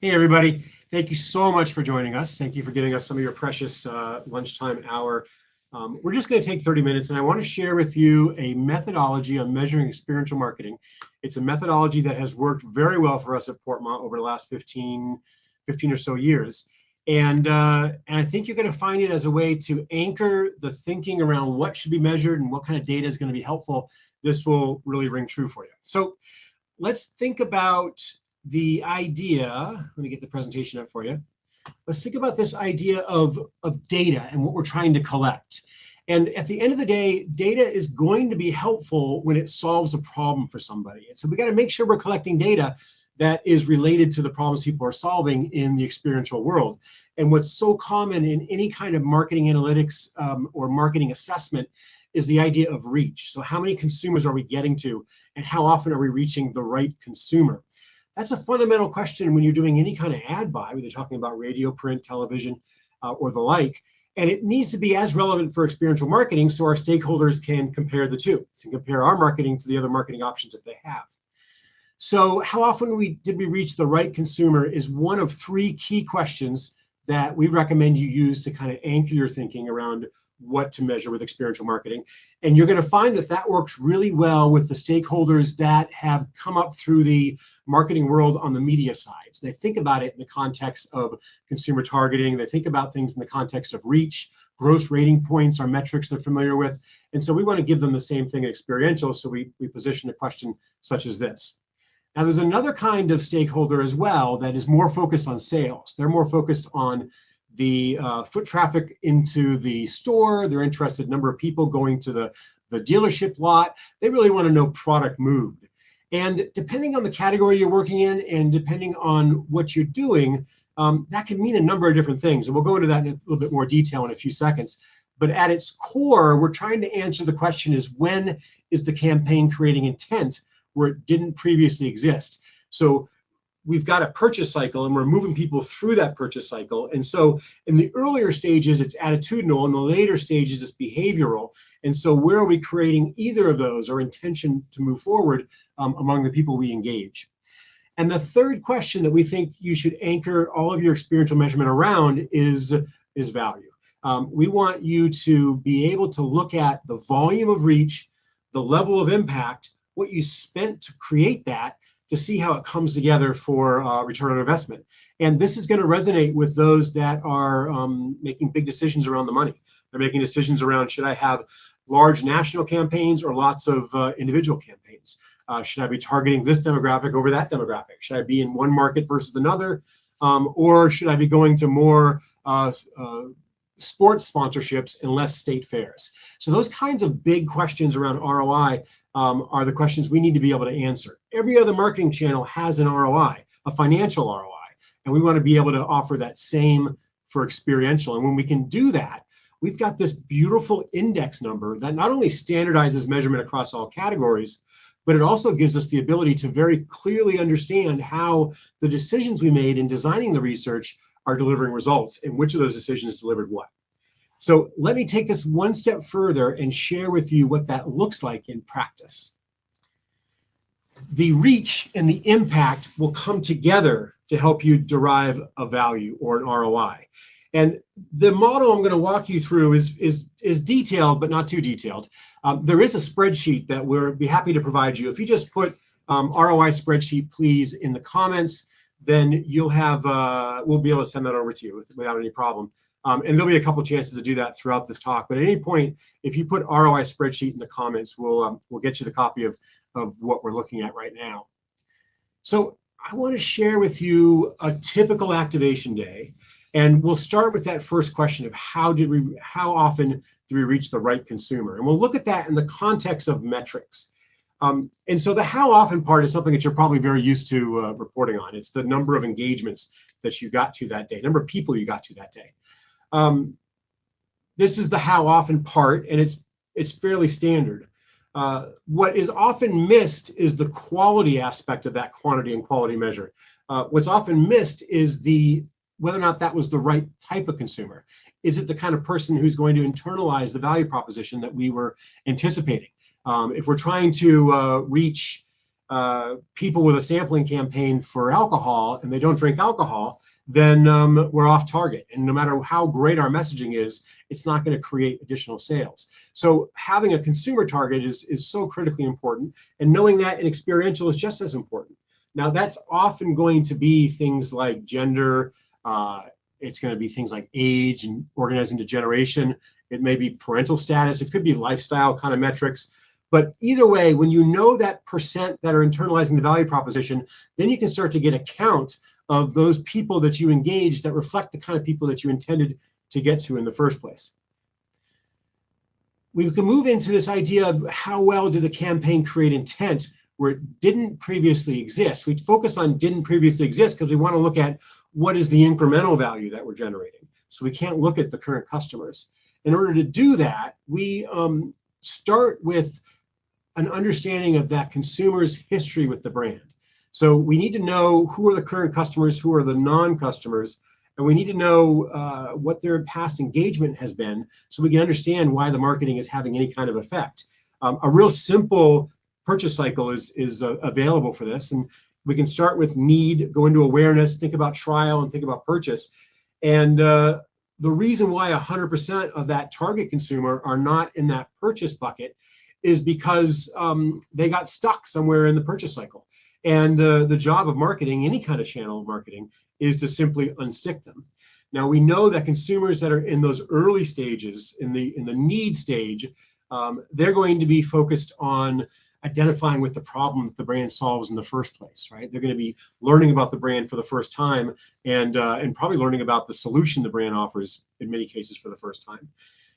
Hey, everybody. Thank you so much for joining us. Thank you for giving us some of your precious lunchtime hour. We're just going to take 30 minutes, and I want to share with you a methodology on measuring experiential marketing. It's a methodology that has worked very well for us at Portmont over the last 15 or so years. And I think you're going to find it as a way to anchor the thinking around what should be measured and what kind of data is going to be helpful. This will really ring true for you. So let's think about the idea. Let me get the presentation up for you. Let's think about this idea of data and what we're trying to collect. And at the end of the day, data is going to be helpful when it solves a problem for somebody. And so we got to make sure we're collecting data that is related to the problems people are solving in the experiential world. And what's so common in any kind of marketing analytics or marketing assessment is the idea of reach. So how many consumers are we getting to, and how often are we reaching the right consumer? That's a fundamental question when you're doing any kind of ad buy, whether you're talking about radio, print, television, or the like. And it needs to be as relevant for experiential marketing so our stakeholders can compare the two, to compare our marketing to the other marketing options that they have. So how often did we reach the right consumer is one of three key questions that we recommend you use to kind of anchor your thinking around what to measure with experiential marketing. And you're going to find that that works really well with the stakeholders that have come up through the marketing world on the media side. So they think about it in the context of consumer targeting. They think about things in the context of reach. Gross rating points are metrics they're familiar with. And so we want to give them the same thing in experiential. So we position a question such as this. Now, there's another kind of stakeholder as well that is more focused on sales. They're more focused on the foot traffic into the store. They're interested in number of people going to the dealership lot. They really want to know product moved. And depending on the category you're working in and depending on what you're doing, that can mean a number of different things. And we'll go into that in a little bit more detail in a few seconds. But at its core, we're trying to answer the question is, when is the campaign creating intent where it didn't previously exist? So we've got a purchase cycle and we're moving people through that purchase cycle. And so in the earlier stages, it's attitudinal. In the later stages, it's behavioral. And so where are we creating either of those or intention to move forward among the people we engage? And the third question that we think you should anchor all of your experiential measurement around is value. We want you to be able to look at the volume of reach, the level of impact, what you spent to create that, to see how it comes together for return on investment. And this is going to resonate with those that are making big decisions around the money. They're making decisions around, should I have large national campaigns or lots of individual campaigns? Should I be targeting this demographic over that demographic? Should I be in one market versus another? Or should I be going to more sports sponsorships and less state fairs? So those kinds of big questions around ROI are the questions we need to be able to answer. Every other marketing channel has an ROI, a financial ROI, and we want to be able to offer that same for experiential. And when we can do that, we've got this beautiful index number that not only standardizes measurement across all categories, but it also gives us the ability to very clearly understand how the decisions we made in designing the research are delivering results and which of those decisions delivered what. So let me take this one step further and share with you what that looks like in practice. The reach and the impact will come together to help you derive a value or an ROI. And the model I'm going to walk you through is detailed, but not too detailed. There is a spreadsheet that we'll be happy to provide you. If you just put ROI spreadsheet, please, in the comments, then you'll have, we'll be able to send that over to you without any problem. And there'll be a couple chances to do that throughout this talk. But at any point, if you put ROI spreadsheet in the comments, we'll get you the copy of what we're looking at right now. So I want to share with you a typical activation day. And we'll start with that first question of how often do we reach the right consumer? And we'll look at that in the context of metrics. And so the how often part is something that you're probably very used to reporting on. It's the number of engagements that you got to that day, number of people you got to that day. This is the how often part, and it's fairly standard. What is often missed is the quality aspect of that quantity and quality measure. What's often missed is whether or not that was the right type of consumer. Is it the kind of person who's going to internalize the value proposition that we were anticipating? If we're trying to reach people with a sampling campaign for alcohol and they don't drink alcohol, then we're off target. And no matter how great our messaging is, it's not going to create additional sales. So having a consumer target is so critically important. And knowing that in experiential is just as important. Now, that's often going to be things like gender. It's going to be things like age and organized into generation. It may be parental status. It could be lifestyle kind of metrics. But either way, when you know that percent that are internalizing the value proposition, then you can start to get a count of those people that you engage that reflect the kind of people that you intended to get to in the first place. We can move into this idea of how well did the campaign create intent where it didn't previously exist. We focus on didn't previously exist because we want to look at what is the incremental value that we're generating. So we can't look at the current customers. In order to do that, we start with an understanding of that consumer's history with the brand. So we need to know who are the current customers, who are the non-customers, and we need to know what their past engagement has been so we can understand why the marketing is having any kind of effect. A real simple purchase cycle is available for this, and we can start with need, go into awareness, think about trial, and think about purchase. And the reason why 100% of that target consumer are not in that purchase bucket is because they got stuck somewhere in the purchase cycle. And the job of marketing, any kind of channel of marketing, is to simply unstick them. Now, we know that consumers that are in those early stages, in the need stage, they're going to be focused on identifying with the problem that the brand solves in the first place, right? They're going to be learning about the brand for the first time and probably learning about the solution the brand offers in many cases for the first time.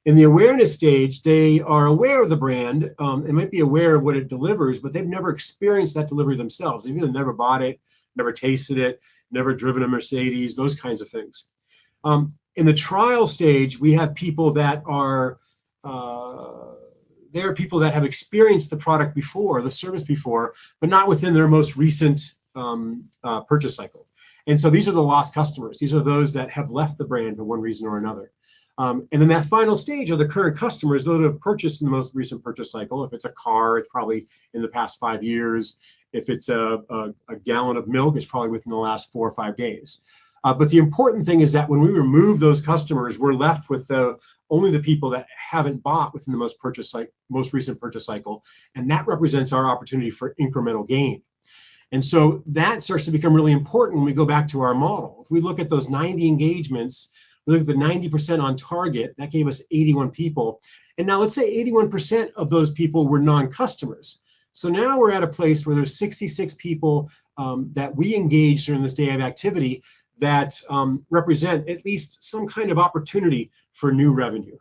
In the awareness stage, they are aware of the brand. They might be aware of what it delivers, but they've never experienced that delivery themselves. They've either never bought it, never tasted it, never driven a Mercedes, those kinds of things. In the trial stage, we have people that are, there are people that have experienced the product before, the service before, but not within their most recent purchase cycle. And so these are the lost customers. These are those that have left the brand for one reason or another. And then that final stage are the current customers, those that have purchased in the most recent purchase cycle. If it's a car, it's probably in the past 5 years. If it's a gallon of milk, it's probably within the last 4 or 5 days. But the important thing is that when we remove those customers, we're left with only the people that haven't bought within the most recent purchase cycle. And that represents our opportunity for incremental gain. And so that starts to become really important when we go back to our model. If we look at those 90 engagements, we look at the 90% on target, that gave us 81 people. And now let's say 81% of those people were non-customers. So now we're at a place where there's 66 people that we engaged during this day of activity that represent at least some kind of opportunity for new revenue.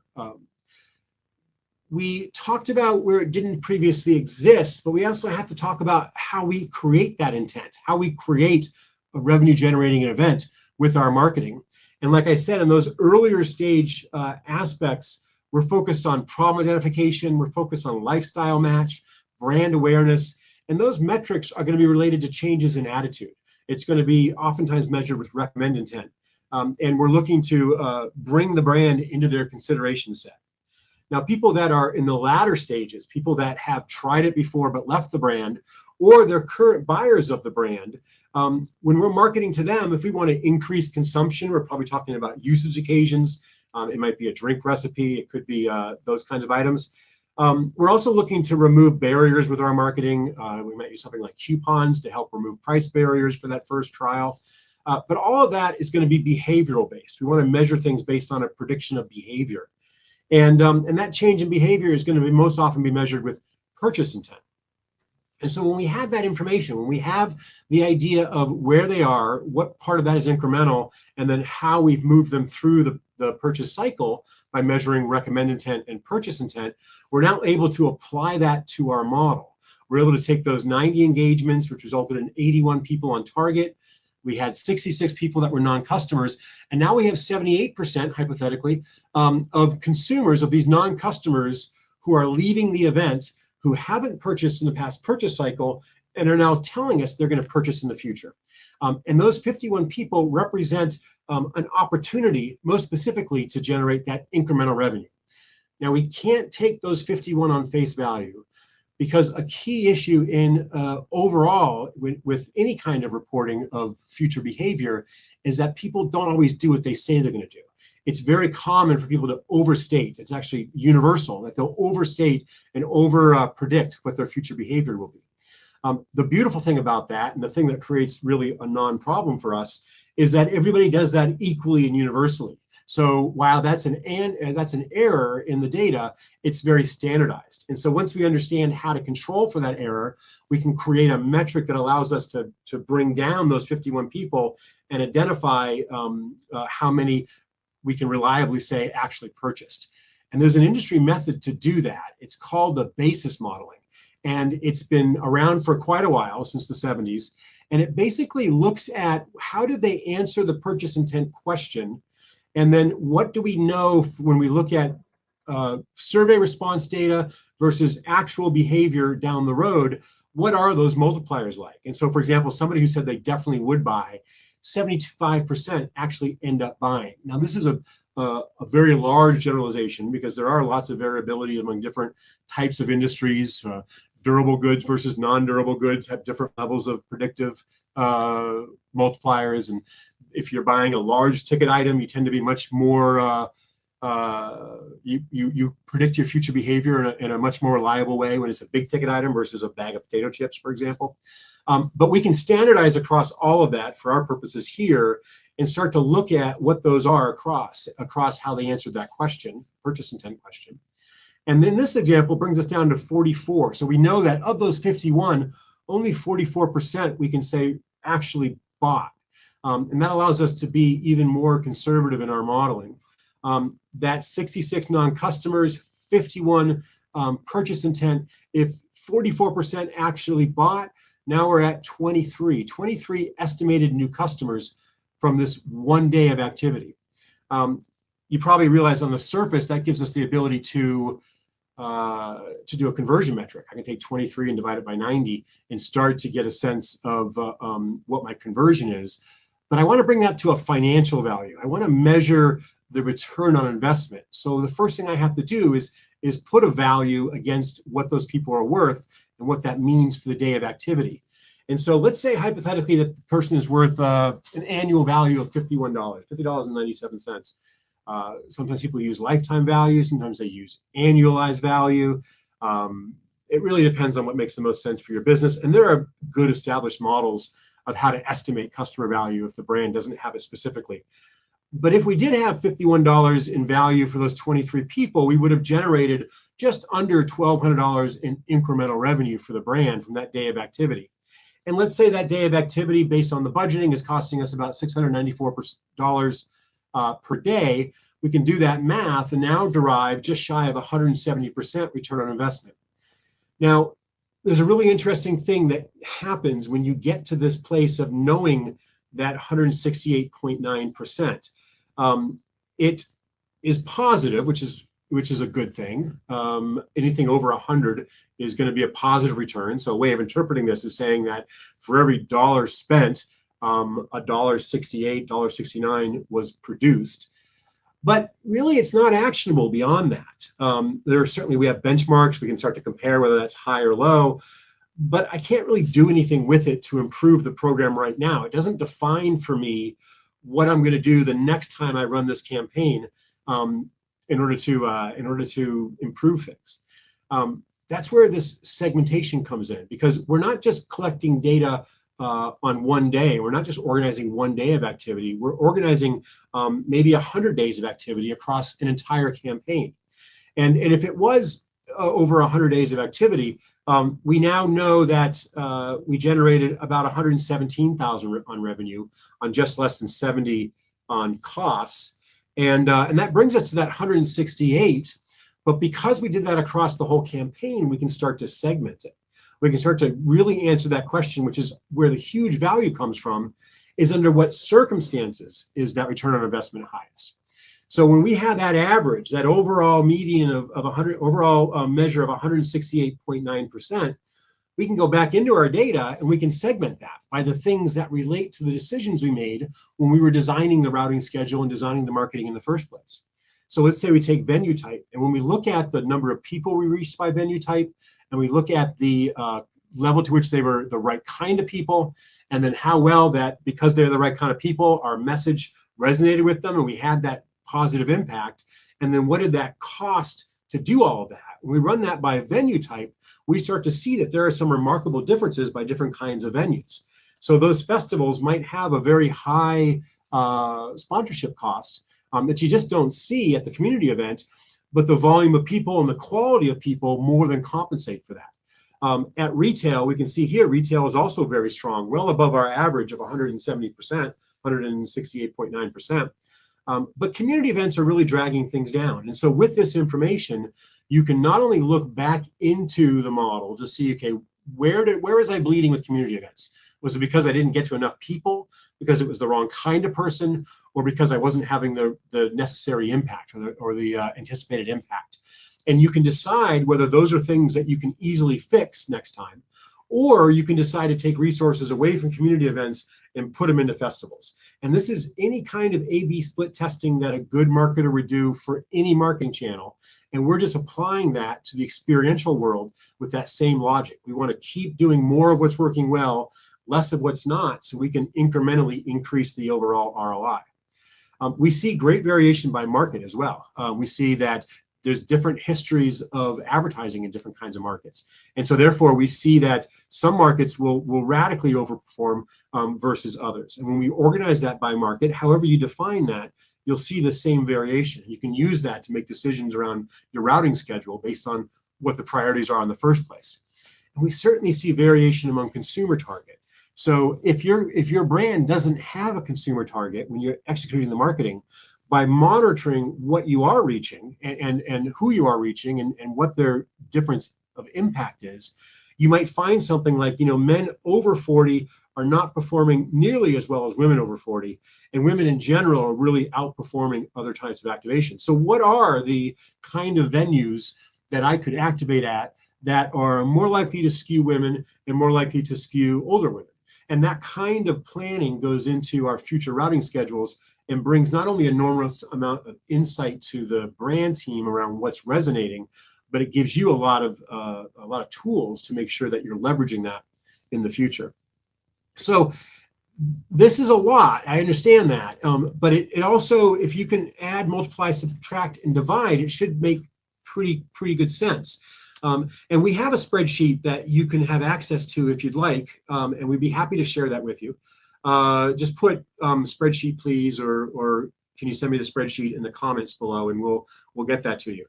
We talked about where it didn't previously exist, but we also have to talk about how we create that intent, how we create a revenue generating event with our marketing. And like I said, in those earlier stage aspects, we're focused on problem identification, we're focused on lifestyle match, brand awareness, and those metrics are going to be related to changes in attitude. It's going to be oftentimes measured with recommend intent. And we're looking to bring the brand into their consideration set. Now, people that are in the latter stages, people that have tried it before but left the brand, or they're current buyers of the brand, when we're marketing to them, if we want to increase consumption, we're probably talking about usage occasions. It might be a drink recipe. It could be those kinds of items. We're also looking to remove barriers with our marketing. We might use something like coupons to help remove price barriers for that first trial. But all of that is going to be behavioral based. We want to measure things based on a prediction of behavior. And that change in behavior is going to be most often be measured with purchase intent. And so when we have that information, when we have the idea of where they are, what part of that is incremental, and then how we've moved them through the purchase cycle by measuring recommend intent and purchase intent, we're now able to apply that to our model. We're able to take those 90 engagements, which resulted in 81 people on target. We had 66 people that were non-customers, and now we have 78%, hypothetically, of consumers, of these non-customers who are leaving the event, who haven't purchased in the past purchase cycle, and are now telling us they're going to purchase in the future. And those 51 people represent an opportunity, most specifically, to generate that incremental revenue. Now, we can't take those 51 on face value, because a key issue in overall with any kind of reporting of future behavior is that people don't always do what they say they're going to do. It's very common for people to overstate. It's actually universal that they'll overstate and over predict what their future behavior will be. The beautiful thing about that, and the thing that creates really a non-problem for us, is that everybody does that equally and universally. So while that's an error in the data, it's very standardized. And so once we understand how to control for that error, we can create a metric that allows us to bring down those 51 people and identify how many we can reliably say actually purchased. And there's an industry method to do that. It's called the basis modeling. And it's been around for quite a while, since the 70s. And it basically looks at how did they answer the purchase intent question, and then what do we know when we look at survey response data versus actual behavior down the road. What are those multipliers like? And so, for example, somebody who said they definitely would buy, 75% actually end up buying. Now, this is a very large generalization because there are lots of variability among different types of industries. Durable goods versus non-durable goods have different levels of predictive multipliers. And if you're buying a large ticket item, you tend to be much more, you predict your future behavior in a much more reliable way when it's a big ticket item versus a bag of potato chips, for example. But we can standardize across all of that for our purposes here and start to look at what those are across how they answered that question, purchase intent question. And then this example brings us down to 44. So we know that of those 51, only 44% we can say actually bought. And that allows us to be even more conservative in our modeling. That 66 non-customers, 51 purchase intent. If 44% actually bought, now we're at 23 estimated new customers from this one day of activity. You probably realize on the surface that gives us the ability to do a conversion metric. I can take 23 and divide it by 90 and start to get a sense of what my conversion is. But I want to bring that to a financial value. I want to measure the return on investment. So the first thing I have to do is put a value against what those people are worth and what that means for the day of activity. And so let's say hypothetically that the person is worth an annual value of $51, $50.97. Sometimes people use lifetime value, sometimes they use annualized value. It really depends on what makes the most sense for your business. And there are good established models of how to estimate customer value if the brand doesn't have it specifically. But if we did have $51 in value for those 23 people, we would have generated just under $1,200 in incremental revenue for the brand from that day of activity. And let's say that day of activity, based on the budgeting, is costing us about $694 per day. We can do that math and now derive just shy of 170% return on investment. Now, there's a really interesting thing that happens when you get to this place of knowing that 168.9%. It is positive, which is a good thing. Anything over 100 is going to be a positive return. So a way of interpreting this is saying that for every dollar spent, $1.68, $1.69 was produced. But really, it's not actionable beyond that. We have benchmarks. We can start to compare whether that's high or low. But I can't really do anything with it to improve the program right now. It doesn't define for me what I'm going to do the next time I run this campaign in order to improve things. That's where this segmentation comes in, because we're not just collecting data on one day. We're not just organizing one day of activity. We're organizing maybe 100 days of activity across an entire campaign. And if it was over 100 days of activity, we now know that we generated about 117,000 on revenue on just less than 70 on costs. And that brings us to that 168. But because we did that across the whole campaign, we can start to segment it. We can start to really answer that question, which is where the huge value comes from, is under what circumstances is that return on investment highest. So when we have that average, that overall median of 100, overall measure of 168.9%, we can go back into our data and we can segment that by the things that relate to the decisions we made when we were designing the routing schedule and designing the marketing in the first place. So let's say we take venue type, and when we look at the number of people we reached by venue type, and we look at the level to which they were the right kind of people, and then how well that, because they're the right kind of people, our message resonated with them and we had that positive impact, and then what did that cost to do all of that? When we run that by venue type, we start to see that there are some remarkable differences by different kinds of venues. So those festivals might have a very high sponsorship cost that you just don't see at the community event, but the volume of people and the quality of people more than compensate for that. At retail, we can see here, retail is also very strong, well above our average of 170%, 168.9%. But community events are really dragging things down. And so with this information, you can not only look back into the model to see, okay, where was I bleeding with community events? Was it because I didn't get to enough people, because it was the wrong kind of person, or because I wasn't having the necessary impact or the anticipated impact? And you can decide whether those are things that you can easily fix next time, or you can decide to take resources away from community events and put them into festivals. And this is any kind of A/B split testing that a good marketer would do for any marketing channel. And we're just applying that to the experiential world with that same logic. We want to keep doing more of what's working well, less of what's not, so we can incrementally increase the overall ROI. We see great variation by market as well. We see that there's different histories of advertising in different kinds of markets. And so therefore we see that some markets will radically overperform versus others. And when we organize that by market, however you define that, you'll see the same variation. You can use that to make decisions around your routing schedule based on what the priorities are in the first place. And we certainly see variation among consumer target. So if your brand doesn't have a consumer target when you're executing the marketing, by monitoring what you are reaching and who you are reaching and what their difference of impact is, you might find something like, men over 40 are not performing nearly as well as women over 40, and women in general are really outperforming other types of activation. So what are the kind of venues that I could activate at that are more likely to skew women and more likely to skew older women? And that kind of planning goes into our future routing schedules and brings not only an enormous amount of insight to the brand team around what's resonating, but it gives you a lot of tools to make sure that you're leveraging that in the future. So this is a lot, I understand that, but it also, if you can add, multiply, subtract, and divide, it should make pretty good sense. And we have a spreadsheet that you can have access to if you'd like, and we'd be happy to share that with you. Just put spreadsheet, please, or can you send me the spreadsheet in the comments below, and we'll get that to you.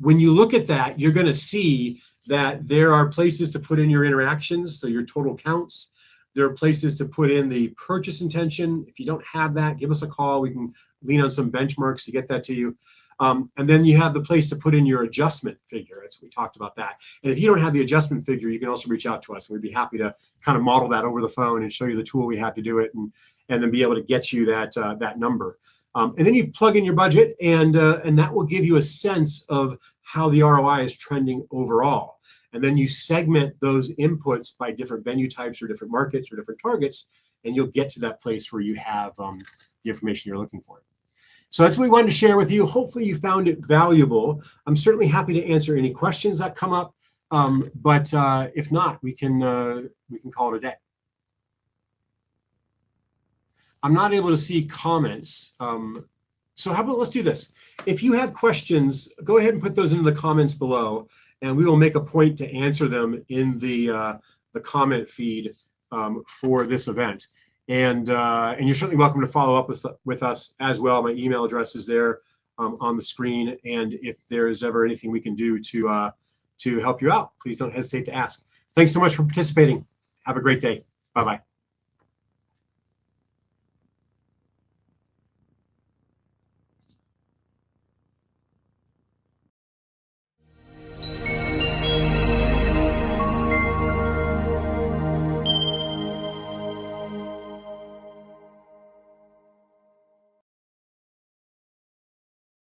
When you look at that, you're going to see that there are places to put in your interactions, so your total counts. There are places to put in the purchase intention. If you don't have that, give us a call. We can lean on some benchmarks to get that to you. And then you have the place to put in your adjustment figure. We talked about that. And if you don't have the adjustment figure, you can also reach out to us. We'd be happy to kind of model that over the phone and show you the tool we have to do it, and then be able to get you that number. And then you plug in your budget, and that will give you a sense of how the ROI is trending overall. And then you segment those inputs by different venue types or different markets or different targets, and you'll get to that place where you have the information you're looking for. So that's what we wanted to share with you. Hopefully you found it valuable. I'm certainly happy to answer any questions that come up, but if not, we can call it a day. I'm not able to see comments. So how about let's do this. If you have questions, go ahead and put those into the comments below, and we will make a point to answer them in the comment feed for this event. And you're certainly welcome to follow up with us as well. My email address is there on the screen. And if there's ever anything we can do to help you out, please don't hesitate to ask. Thanks so much for participating. Have a great day. Bye-bye.